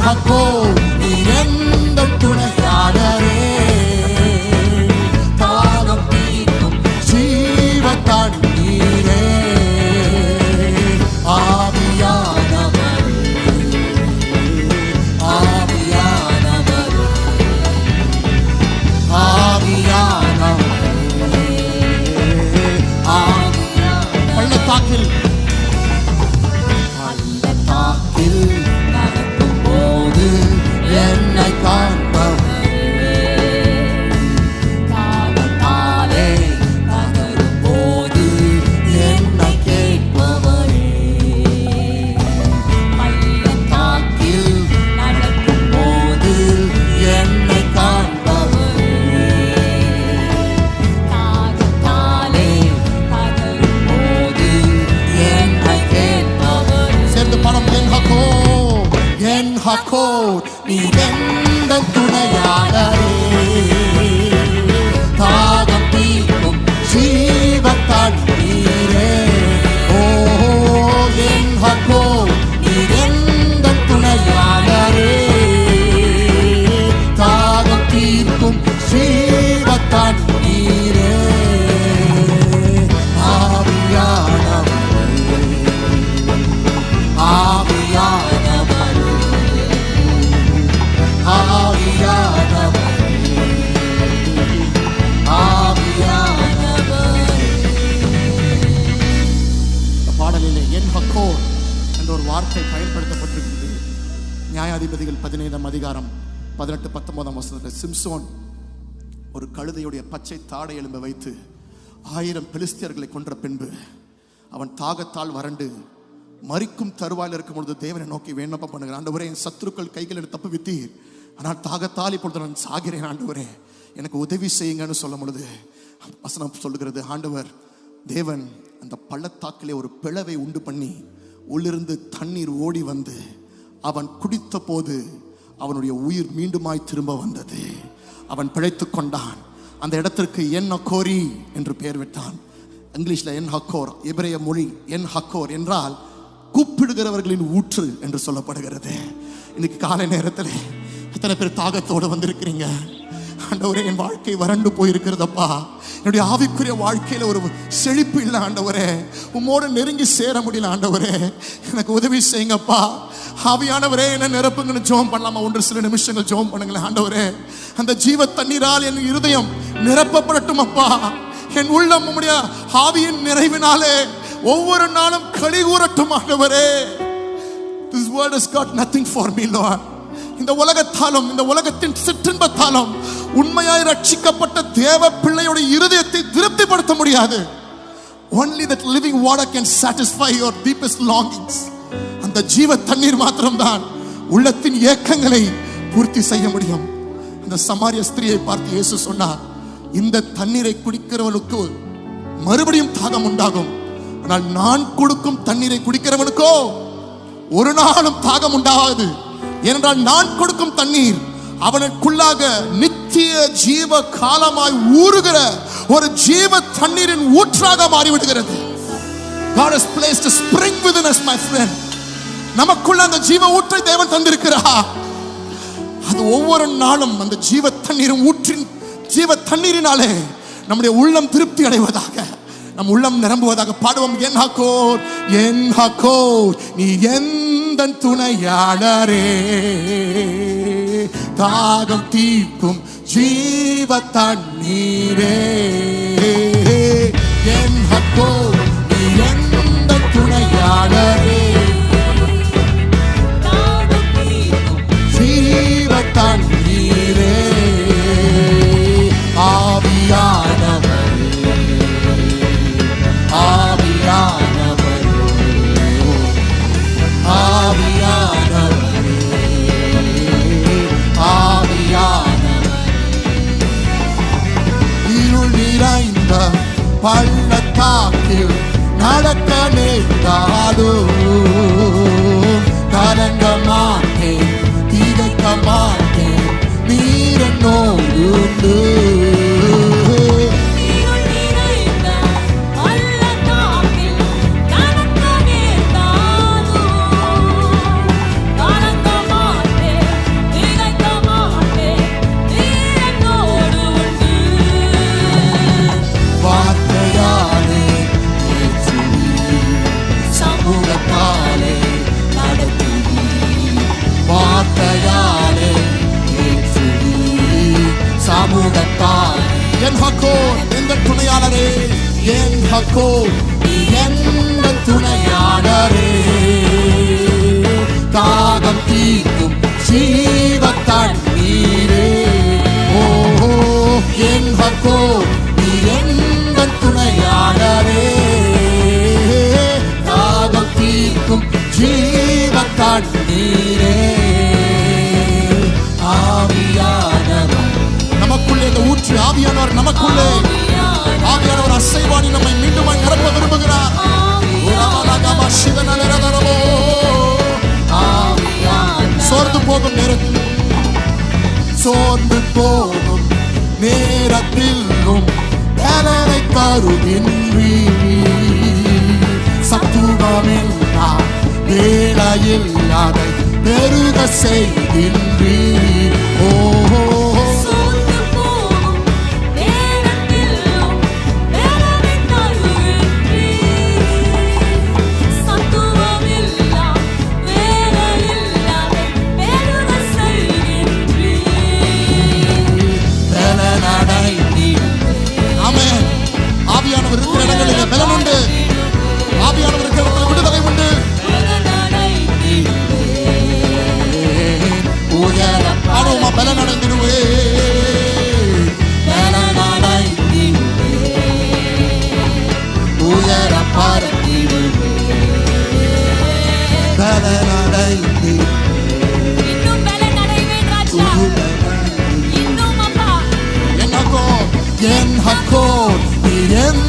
ஹக்கோ நீ எந்த துணையாளரே, தாகம் தீர்க்கும் ஜீவ தண்ணீரே, ஆவியானவர் ஆவியானவர் ஆவியானவர் பள்ளத்தாக்கில் நடக்கும் போது என்னை காண்பவரே, தாகத்தாலே தகரும் போது என்னை கேட்பவரே, பள்ளத்தாக்கில் நடக்கும் போது என்னை காண்பவரே, தாகத்தாலே தகரும் போது என்னை கேட்பவரே. சேர்ந்து பணம் என் ஹக்கோ நீ எந்த துணையாளரே, தாகம் தீர்க்கும் ஜீவ தண்ணீரே, ஓ என் ஹக்கோ நீ எந்த துணையாளரே, தாகம் தீர்க்கும் ஜீவ தண்ணீரே, ஆவியானவர் ஆவியானவர் ஆவியானவர் ஆவியானவர். பாடலிலே என் ஹக்கோர் என்ற ஒரு வார்த்தை பயன்படுத்தப்பட்டிருக்கிறது. நியாயாதிபதிகள் 15ஆம் அதிகாரம் 18-19 வசனத்தில் சிம்சோன் ஒரு கழுதையுடைய பச்சை தாடை எலும்பை வைத்து 1000 பெலிஸ்தியர்களை கொன்ற பின்பு அவன் தாகத்தால் வறண்டு மரிக்கும் தருவாயில் இருக்கும் பொழுது தேவனை நோக்கி விண்ணப்பம் பண்ணுகிறான். ஆண்டவரே, என் சத்துருக்கள் கைகளில் தப்புவித்தீர், ஆனால் தாகத்தால் இப்பொழுது நான் சாகிறேன், ஆண்டவரே எனக்கு உதவி செய்யுங்கன்னு சொல்லும் பொழுது வசனம் சொல்லுகிறது, ஆண்டவர் தேவன் அந்த பள்ளத்தாக்கிலே ஒரு பிளவை உண்டு பண்ணி உள்ளிருந்து தண்ணீர் ஓடி வந்து அவன் குடித்த போது அவனுடைய உயிர் மீண்டுமாய் திரும்ப வந்தது. அவன் பிழைத்து கொண்டான். அந்த இடத்திற்கு என் ஹக்கோரி என்று பெயர் விட்டான். இங்கிலீஷ்ல என் ஹக்கோர், எபிரேய மொழி என் ஹக்கோர் என்றால் கூப்பிடுகிறவர்களின் ஊற்று என்று சொல்லப்படுகிறது. இன்னைக்கு காலை நேரத்தில் எத்தனை பேர் தாகத்தோடு வந்திருக்கிறீங்க? ஆண்டவரே, என் வாழ்க்கை வறண்டு போயிருக்கிறதப்பா, என்னுடைய ஆவிக்குரிய வாழ்க்கையில ஒரு செழிப்பு இல்லை ஆண்டவரே, உம்மோடு நெருங்கி சேர முடியல ஆண்டவரே, எனக்கு உதவி செய்யுங்கப்பா. ஆவியானவரே என்ன நிரப்புங்கன்னு ஜெபம் பண்ணலாமா? சில நிமிஷங்கள் ஜெபம் பண்ணுங்களேன். ஆண்டவரே, அந்த ஜீவ தண்ணீரால் என் இருதயம் நிரப்பப்படட்டும் அப்பா. என் உள்ளம் உம்முடைய ஆவியின் நிறைவினாலே ஒவ்வொரு நாளும் களி கூறட்டும் ஆண்டவரே. This world has got nothing for me, Lord. இந்த உலகத்தாலும் இந்த உலகத்தின் சிற்றின்பத்தாலும் உண்மையாய் ரட்சிக்கப்பட்ட தேவ பிள்ளையோட இருதயத்தை திருப்திப்படுத்த முடியாது. Only that living water can satisfy your deepest longings. அந்த ஜீவ தண்ணீர் மாத்திரம்தான் உள்ளத்தின் ஏக்கங்களை பூர்த்தி செய்ய முடியும். அந்த சமாரிய ஸ்திரியை பார்த்து இயேசு சொன்னார், இந்த தண்ணீரை குடிக்கிறவனுக்கு மறுபடியும் தாகம் உண்டாகும், ஆனால் நான் கொடுக்கும் தண்ணீரை குடிக்கிறவனுக்கோ ஒரு நாளும் தாகம் உண்டாகாது. ஏனென்றால் நான் கொடுக்கும் தண்ணீர் அவனுக்குள்ளாக நித்திய ஜீவ காலமாய் ஊறுகிற ஒரு ஜீவ தண்ணீரின் ஊற்றாக மாறிவிடுகிறது. God has placed a spring within us, my friend. நமக்குள்ள அந்த ஜீவ ஊற்றை தேவன் தந்திருக்கிறார். அது ஒவ்வொரு நாளும் அந்த ஜீவ தண்ணீரின் ஊற்றின் ஜீவ தண்ணீரினாலே நம்முடைய உள்ளம் திருப்தி அடைவதாக, நம் உள்ளம் நிரம்புவதாக. பாடுவோம், என் ஹக்கோர் என் ஹக்கோர் நீ எந்த துணையாளரே, தாகம் தீர்க்கும் ஜீவ தண்ணீரே, என் ஹக்கோர் நீ எந்த துணையாளரே, தாகம் தீர்க்கும் ஜீவ தண்ணீரே, ஆவியானவர் ஆவியானவர் ஆவியானவர் ஆவியானவர். இருள் நிறைந்த பள்ளத்தாக்கில் நடக்க நேர்ந்தாலும் கலங்க மாட்டேன், திகைக்க மாட்டேன், நீரனோடு உண்டு. துணையாளரே, என் ஹக்கோர் எந்த துணையாளரே, தாகம் தீர்க்கும் ஜீவ தண்ணீரே. ஓ என் ஹக்கோர் எந்த துணையாளரே, தாகம் தீர்க்கும் ஜீவ தண்ணீரே. ஆவியானவர் நமக்குள்ளே இந்த ஊற்று, ஆவியானவர் நமக்குள்ளே, ஆவியானவர் அசைவாடி நம்மை மீண்டும் நிரப்ப விரும்புகிறார். சோர்ந்து போகும் நேரத்தில், சோர்ந்து போகும் நேரத்திலும் பலனை தருகின்றீ, சத்துவமில்லா வேளையில் அதை பெருக செய்கின்றீ. ஓ ஆவியானவர் இருக்கிற இடங்களில் பலன் உண்டு, ஆவியானவர் இருக்கிற இடங்களில் விடுதலை உண்டு. ஆரோமா பலன் அடைந்திடுவே, உயர பார்த்திடுவே, பலன் அடைந்திடுவே. என் ஹக்கோர் என்